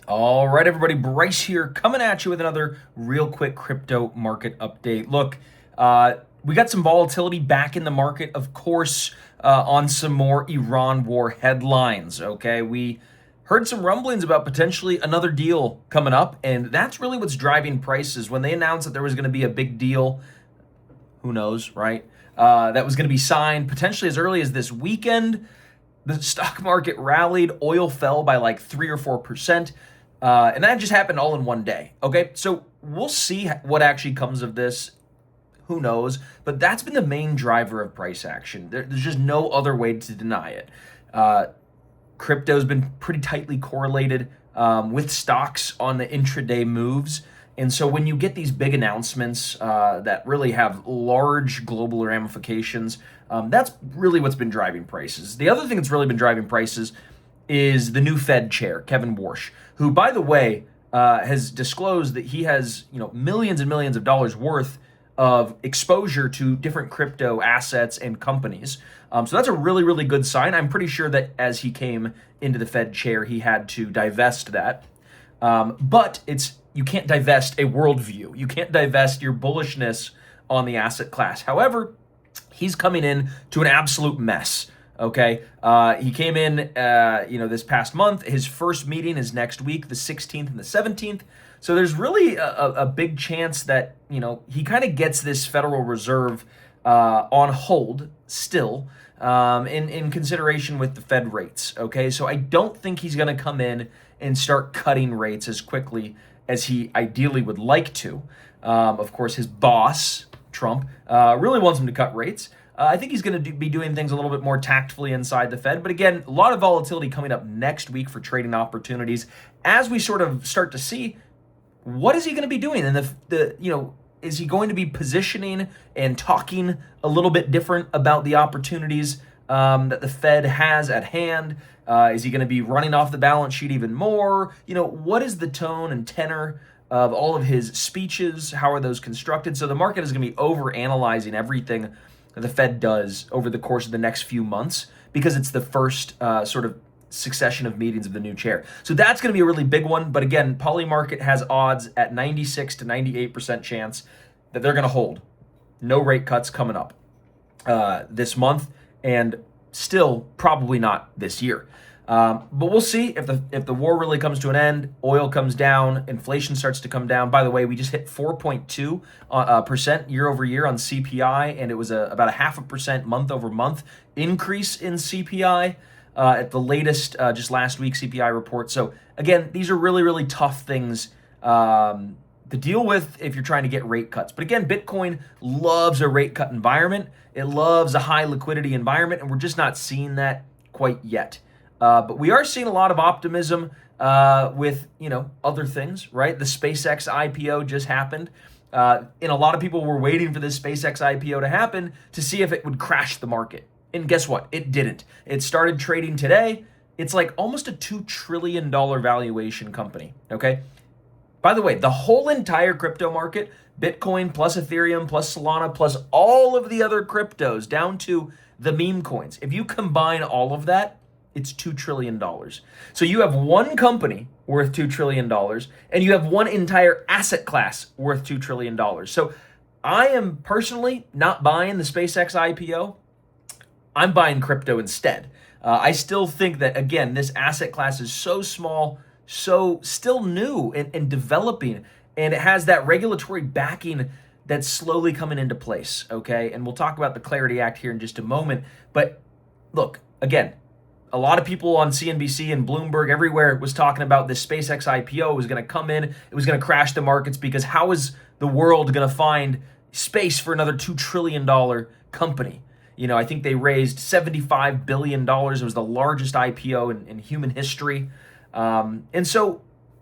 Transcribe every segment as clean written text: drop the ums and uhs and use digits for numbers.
All right, everybody, Bryce here, coming at you with another real quick crypto market update. Look, we got some volatility back in the market, of course, on some more Iran war headlines, okay? We heard some rumblings about potentially another deal coming up, and that's really what's driving prices. When they announced that there was going to be a big deal, who knows, right? That was going to be signed potentially as early as this weekend. The stock market rallied, oil fell by like 3 or 4%. And that just happened all in one day. Okay, so we'll see what actually comes of this. Who knows? But that's been the main driver of price action. There's just no other way to deny it. Crypto's been pretty tightly correlated with stocks on the intraday moves. And so when you get these big announcements that really have large global ramifications, that's really what's been driving prices. The other thing that's really been driving prices is the new Fed chair, Kevin Warsh, who, by the way, has disclosed that he has millions and millions of dollars worth of exposure to different crypto assets and companies. So that's a really, really good sign. I'm pretty sure that as he came into the Fed chair, he had to divest that. But you can't divest a worldview. You can't divest your bullishness on the asset class. However, he's coming in to an absolute mess. Okay, he came in, this past month. His first meeting is next week, the 16th and the 17th. So there's really a big chance that, he kind of gets this Federal Reserve on hold still in consideration with the Fed rates. Okay, so I don't think he's going to come in and start cutting rates as quickly as he ideally would like to. Of course, his boss, Trump, really wants him to cut rates. I think he's going to be doing things a little bit more tactfully inside the Fed. But again, a lot of volatility coming up next week for trading opportunities as we sort of start to see what is he going to be doing. And is he going to be positioning and talking a little bit different about the opportunities that the Fed has at hand? Is he going to be running off the balance sheet even more? What is the tone and tenor of all of his speeches? How are those constructed? So the market is going to be over-analyzing everything the Fed does over the course of the next few months because it's the first sort of succession of meetings of the new chair. So that's going to be a really big one. But again, Polymarket has odds at 96 to 98% chance that they're going to hold. No rate cuts coming up this month, and still probably not this year. But we'll see if the war really comes to an end, oil comes down, inflation starts to come down. By the way, we just hit 4.2% year over year on CPI, and it was about a 0.5% month over month increase in CPI at the latest just last week CPI report. So again, these are really, really tough things to deal with if you're trying to get rate cuts. But again, Bitcoin loves a rate cut environment. It loves a high liquidity environment, and we're just not seeing that quite yet. But we are seeing a lot of optimism with, other things, right? The SpaceX IPO just happened. And a lot of people were waiting for this SpaceX IPO to happen to see if it would crash the market. And guess what? It didn't. It started trading today. It's like almost a $2 trillion valuation company, okay? By the way, the whole entire crypto market, Bitcoin plus Ethereum plus Solana plus all of the other cryptos down to the meme coins, if you combine all of that, it's $2 trillion. So you have one company worth $2 trillion, and you have one entire asset class worth $2 trillion. So I am personally not buying the SpaceX IPO. I'm buying crypto instead. I still think that, again, this asset class is so small, so still new and developing, and it has that regulatory backing that's slowly coming into place, okay? And we'll talk about the Clarity Act here in just a moment. But look, again, a lot of people on CNBC and Bloomberg everywhere was talking about this SpaceX IPO was going to come in. It was going to crash the markets because how is the world going to find space for another $2 trillion company? I think they raised $75 billion. It was the largest IPO in human history. And so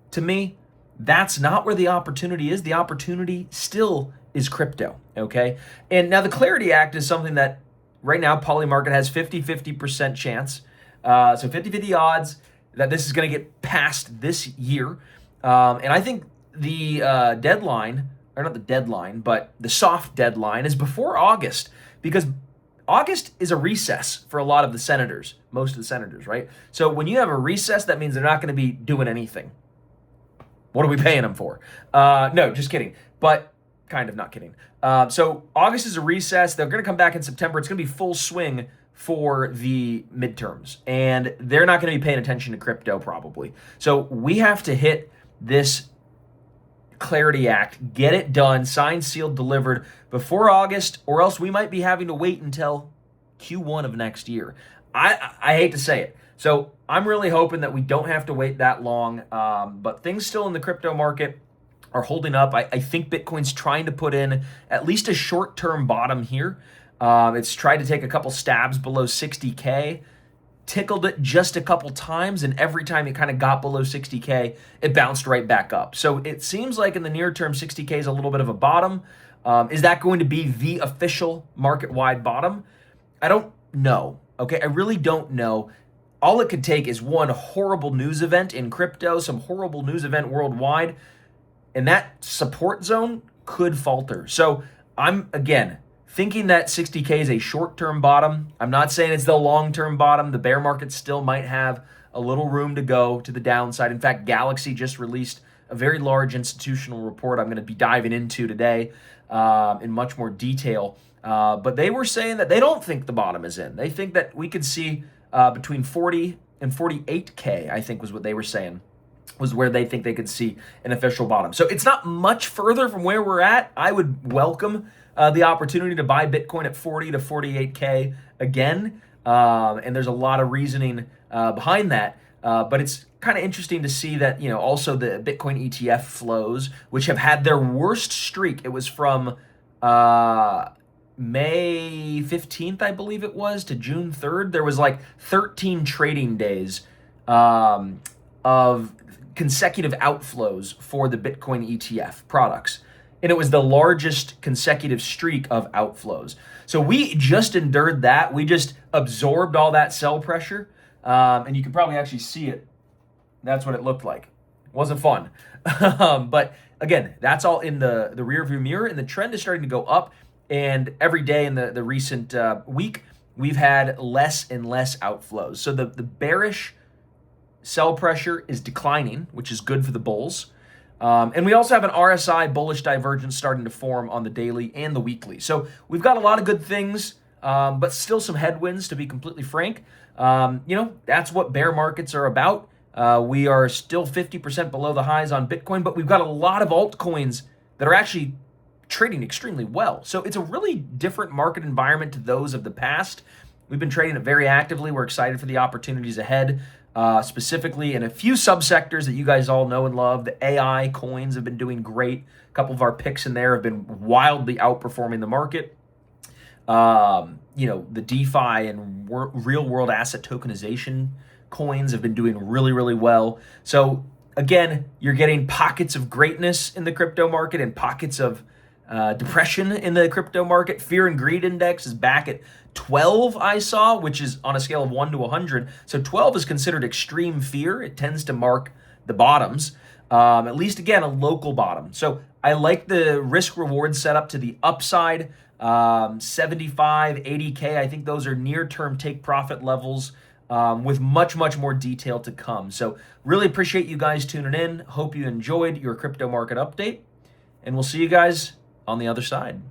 to me, that's not where the opportunity is. The opportunity still is crypto, okay? And now the Clarity Act is something that right now Polymarket has 50% chance. So 50-50 odds that this is going to get passed this year. And I think the deadline, or not the deadline, but the soft deadline is before August, because August is a recess for a lot of the senators, most of the senators, right? So when you have a recess, that means they're not going to be doing anything. What are we paying them for? No, just kidding. But kind of not kidding. So August is a recess. They're going to come back in September. It's going to be full swing for the midterms, and they're not going to be paying attention to crypto probably. So we have to hit this Clarity Act, get it done, signed, sealed, delivered before August, or else we might be having to wait until Q1 of next year. I hate to say it. So I'm really hoping that we don't have to wait that long, but things still in the crypto market are holding up. I think Bitcoin's trying to put in at least a short-term bottom here. It's tried to take a couple stabs below 60K, tickled it just a couple times, and every time it kind of got below 60K, it bounced right back up. So it seems like in the near term, 60K is a little bit of a bottom. Is that going to be the official market-wide bottom? I don't know. Okay, I really don't know. All it could take is one horrible news event in crypto, some horrible news event worldwide, and that support zone could falter. So I'm, again, thinking that 60K is a short-term bottom. I'm not saying it's the long-term bottom. The bear market still might have a little room to go to the downside. In fact, Galaxy just released a very large institutional report I'm going to be diving into today in much more detail. But they were saying that they don't think the bottom is in. They think that we could see between 40 and 48K, I think was what they were saying, was where they think they could see an official bottom. So it's not much further from where we're at. I would welcome the opportunity to buy Bitcoin at 40 to 48K again. And there's a lot of reasoning behind that. But it's kind of interesting to see that, also the Bitcoin ETF flows, which have had their worst streak. It was from May 15th, I believe it was, to June 3rd. There was like 13 trading days of consecutive outflows for the Bitcoin ETF products. And it was the largest consecutive streak of outflows. So we just endured that. We just absorbed all that sell pressure. And you can probably actually see it. That's what it looked like. It wasn't fun. But again, that's all in the rearview mirror. And the trend is starting to go up. And every day in the recent week, we've had less and less outflows. So the bearish sell pressure is declining, which is good for the bulls. And we also have an RSI bullish divergence starting to form on the daily and the weekly. So we've got a lot of good things, but still some headwinds, to be completely frank. That's what bear markets are about. We are still 50% below the highs on Bitcoin, but we've got a lot of altcoins that are actually trading extremely well. So it's a really different market environment to those of the past. We've been trading it very actively. We're excited for the opportunities ahead. Specifically in a few subsectors that you guys all know and love. The AI coins have been doing great. A couple of our picks in there have been wildly outperforming the market. The DeFi and real world asset tokenization coins have been doing really, really well. So again, you're getting pockets of greatness in the crypto market and pockets of depression in the crypto market. Fear and greed index is back at 12, I saw, which is on a scale of 1 to 100. So 12 is considered extreme fear. It tends to mark the bottoms, at least, again, a local bottom. So I like the risk reward setup to the upside. 75, 80K, I think those are near-term take profit levels with much, much more detail to come. So really appreciate you guys tuning in. Hope you enjoyed your crypto market update, and we'll see you guys on the other side.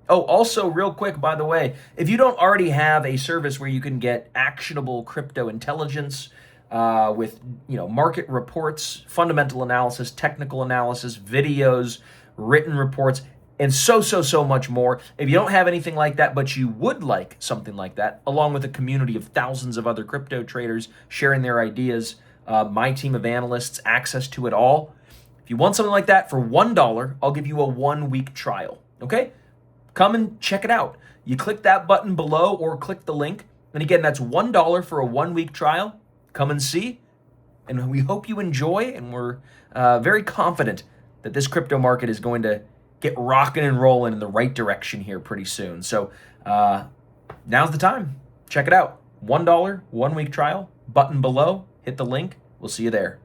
Oh, also real quick, by the way, if you don't already have a service where you can get actionable crypto intelligence with market reports, fundamental analysis, technical analysis, videos, written reports, and so much more. If you don't have anything like that, but you would like something like that, along with a community of thousands of other crypto traders sharing their ideas, my team of analysts, access to it all. If you want something like that for $1, I'll give you a 1-week trial, okay? Come and check it out. You click that button below or click the link. And again, that's $1 for a 1-week trial. Come and see. And we hope you enjoy. And we're very confident that this crypto market is going to get rocking and rolling in the right direction here pretty soon. So now's the time. Check it out. $1, 1-week trial. Button below. Hit the link. We'll see you there.